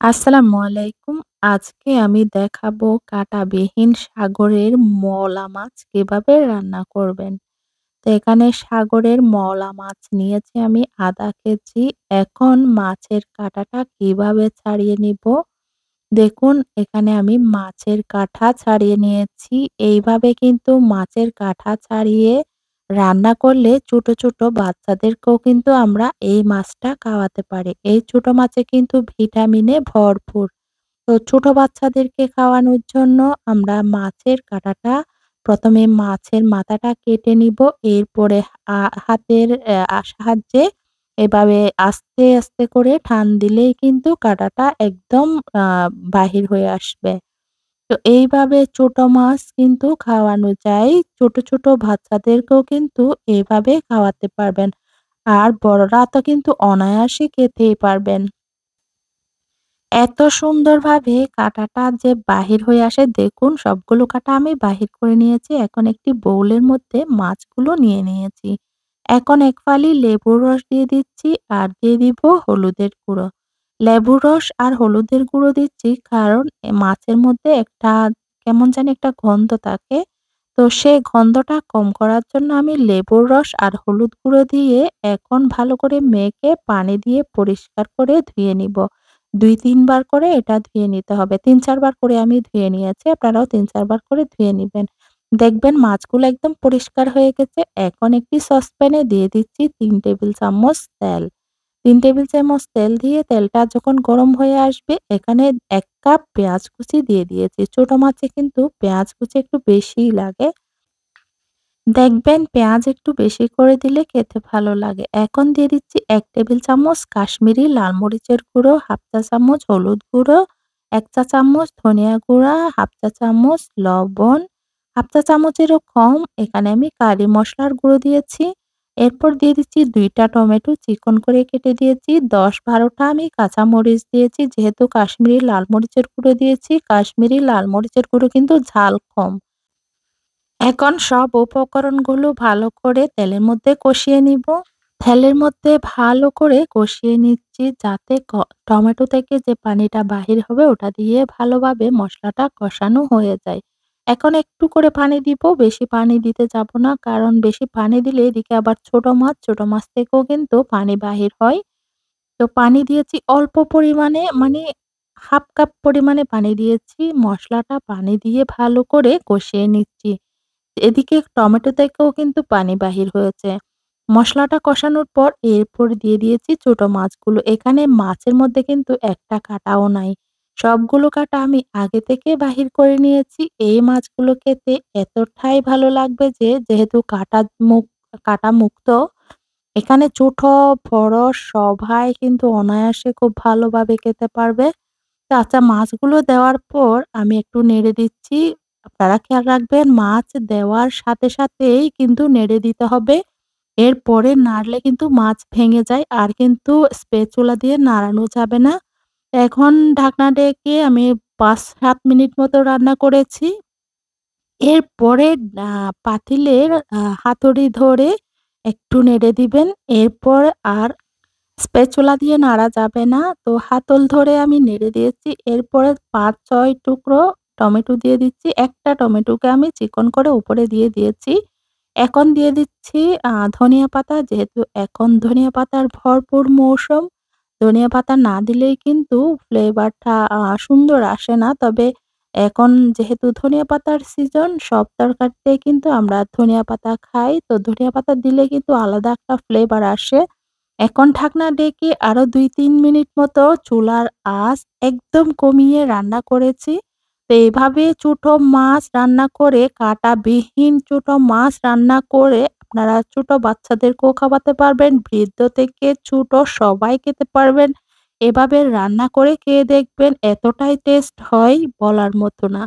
আসসালামু আলাইকুম। আজকে আমি দেখাবো কাঁটাবিহীন সাগরের মলা মাছ কিভাবে রান্না করবেন। তো এখানে সাগরের মলা মাছ নিয়েছি আমি ০.৫ কেজি। এখন মাছের কাঁটাটা কিভাবে ছাড়িয়ে নিব? দেখুন এখানে আমি মাছের কাঁটা ছাড়িয়ে নিয়েছি। এইভাবে কিন্তু মাছের কাঁটা ছাড়িয়ে রান্না করলে ছোট, ছোট বাচ্চাদেরকেও কিন্তু আমরা এই মাছটা খাওয়াতে পারি। এই ছোট মাছে কিন্তু ভিটামিনে ভরপুর। তো ছোট বাচ্চাদেরকে খাওয়ানোর জন্য আমরা মাছের কাঁটাটা ১ম এ মাছের মাথাটা কেটে নিব। এরপরে হাতের সাহায্যে এভাবে আস্তে, আস্তে করে টান দিলেই কিন্তু কাঁটাটা একদম আ বাহির হয়ে আসবে। তো এইভাবে ছোট মাছ কিন্তু খাওয়ানো যায়। ছোট, ছোট বাচ্চাদেরকেও কিন্তু এভাবে খাওয়াতে পারবেন। আর বড়রা তো কিন্তু অনায়াসে খেতেই পারবেন। এত সুন্দরভাবে কাঁটাটা যে বাহির হয়ে আসে দেখুন সবগুলো কাঁটা আমি বাহির করে নিয়েছি। এখন একটি বোউলের মধ্যে মাছগুলো নিয়ে নিয়েছি। এখন এক ফালি লেবুর রস দিয়ে দিচ্ছি আর দিয়ে দিব হলুদের গুঁড়ো। লেবুর রস আর হলুদের গুঁড়ো দিচ্ছি কারণ মাছের মধ্যে একটা কেমন জানি একটা গন্ধ থাকে। তো সেই গন্ধটা কম করার জন্য আমি লেবুর রস আর হলুদ গুঁড়ো দিয়ে এখন ভালো করে মেখে পানি দিয়ে পরিষ্কার করে ধুয়ে নিব। ২-৩ বার করে এটা ধুয়ে নিতে হবে। ৩-৪ বার করে আমি ধুয়ে নিয়েছি। আপনারাও ৩-৪ বার করে ধুয়ে নিবেন। দেখবেন মাছগুলো একদম পরিষ্কার হয়ে গেছে। এখন একটি সসপ্যানে দিয়ে দিচ্ছি ৩ টেবিল চামচ তেল। ৩ টেবিল চামচ তেল দিয়ে তেলটা যখন গরম হয়ে আসবে এখানে ১ কাপ পেঁয়াজ কুচি দিয়ে দিয়েছি। ছোট মাছে কিন্তু পেঁয়াজ কুচি একটু বেশিই লাগে। দেখবেন পেঁয়াজ একটু বেশি করে দিলে খেতে ভালো লাগে। এখন দিয়ে দিচ্ছি ১ টেবিল চামচ কাশ্মীরি লাল মরিচের গুঁড়ো, ১/২ চা চামচ হলুদ গুঁড়ো, ১ চা চামচ ধনিয়া গুঁড়া, ১/২ চা চামচ লবণ, ১/২ চা চামচেরও কম এখানে আমি কারি মসলার গুঁড়ো দিয়েছি। এরপর দিয়ে দিচ্ছি ২ টা টমেটো চিকন করে কেটে দিয়েছি। ১০-১২ টা আমি কাঁচামরিচ দিয়েছি। যেহেতু কাশ্মীরি লাল মরিচের গুঁড়ো দিয়েছি, কাশ্মীরি লাল মরিচের গুঁড়ো কিন্তু ঝাল কম। এখন সব উপকরণগুলো ভালো করে তেলের মধ্যে কষিয়ে নিব। তেলের মধ্যে ভালো করে কষিয়ে নিচ্ছি যাতে টমেটো থেকে যে পানিটা বাহির হবে ওটা দিয়ে ভালোভাবে মসলাটা কষানো হয়ে যায়। এখন একটু করে পানি দিব, বেশি পানি দিতে যাব না। কারণ বেশি পানি দিলে এদিকে আবার ছোট মাছ থেকেও কিন্তু পানি বাহির হয়। তো পানি দিয়েছি অল্প পরিমাণে মানে ১/২ কাপ পরিমাণে পানি দিয়েছি। মসলাটা পানি দিয়ে ভালো করে কষিয়ে নিচ্ছি। এদিকে টমেটো থেকেও কিন্তু পানি বাহির হয়েছে। মসলাটা কষানোর পর এরপর দিয়ে দিয়েছি ছোট মাছগুলো। এখানে মাছের মধ্যে কিন্তু একটা কাঁটাও নাই। সবগুলো কাঁটা আমি আগে থেকে বাহির করে নিয়েছি। এই মাছগুলো খেতে এতটাই ভালো লাগবে যে যেহেতু কাঁটা মুক্ত এখানে ছোট বড় সবাই কিন্তু অনায়াসে খুব ভালোভাবে খেতে পারবে। তো আচ্ছা মাছগুলো দেওয়ার পর আমি একটু নেড়ে দিচ্ছি। আপনারা খেয়াল রাখবেন মাছ দেওয়ার সাথে সাথেই কিন্তু নেড়ে দিতে হবে। এরপরে নাড়লে কিন্তু মাছ ভেঙে যায়। আর কিন্তু স্প্যাচুলা দিয়ে নাড়ানো যাবে না। এখন ঢাকনা ডেকে আমি ৫-৭ মিনিট মতো রান্না করেছি। এরপরে আ পাতিলের হাতুড়ি ধরে একটু নেড়ে দিবেন। এরপর আর স্প্যাচুলা দিয়ে নাড়া যাবে না। তো হাতল ধরে আমি নেড়ে দিয়েছি। এরপরে ৫-৬ টুকরো টমেটো দিয়ে দিচ্ছি। একটা টমেটোকে আমি চিকন করে উপরে দিয়ে দিয়েছি। এখন দিয়ে দিচ্ছি ধনিয়া পাতা। যেহেতু এখন ধনিয়া পাতার ভরপুর মৌসুম। ধনিয়া পাতা না দিলেই কিন্তু ফ্লেভারটা সুন্দর আসে না। তবে এখন যেহেতু ধনিয়া পাতার সিজন সব তরকারিতেই কিন্তু আমরা ধনিয়া পাতা খাই। তো ধনিয়া পাতা দিলে কিন্তু আলাদা একটা ফ্লেভার আসে। এখন ঢাকনা ডেকে আরো ২-৩ মিনিট মতো চুলার আঁচ একদম কমিয়ে রান্না করেছি। তো এভাবে ছোট মাছ রান্না করে কাঁটাবিহীন ছোট মাছ রান্না করে আপনারা ছোট বাচ্চাদেরকেও খাওয়াতে পারবেন, বৃদ্ধ থেকে ছোট সবাই খেতে পারবেন। এভাবে রান্না করে খেয়ে দেখবেন এতটাই টেস্ট হয় বলার মতো না।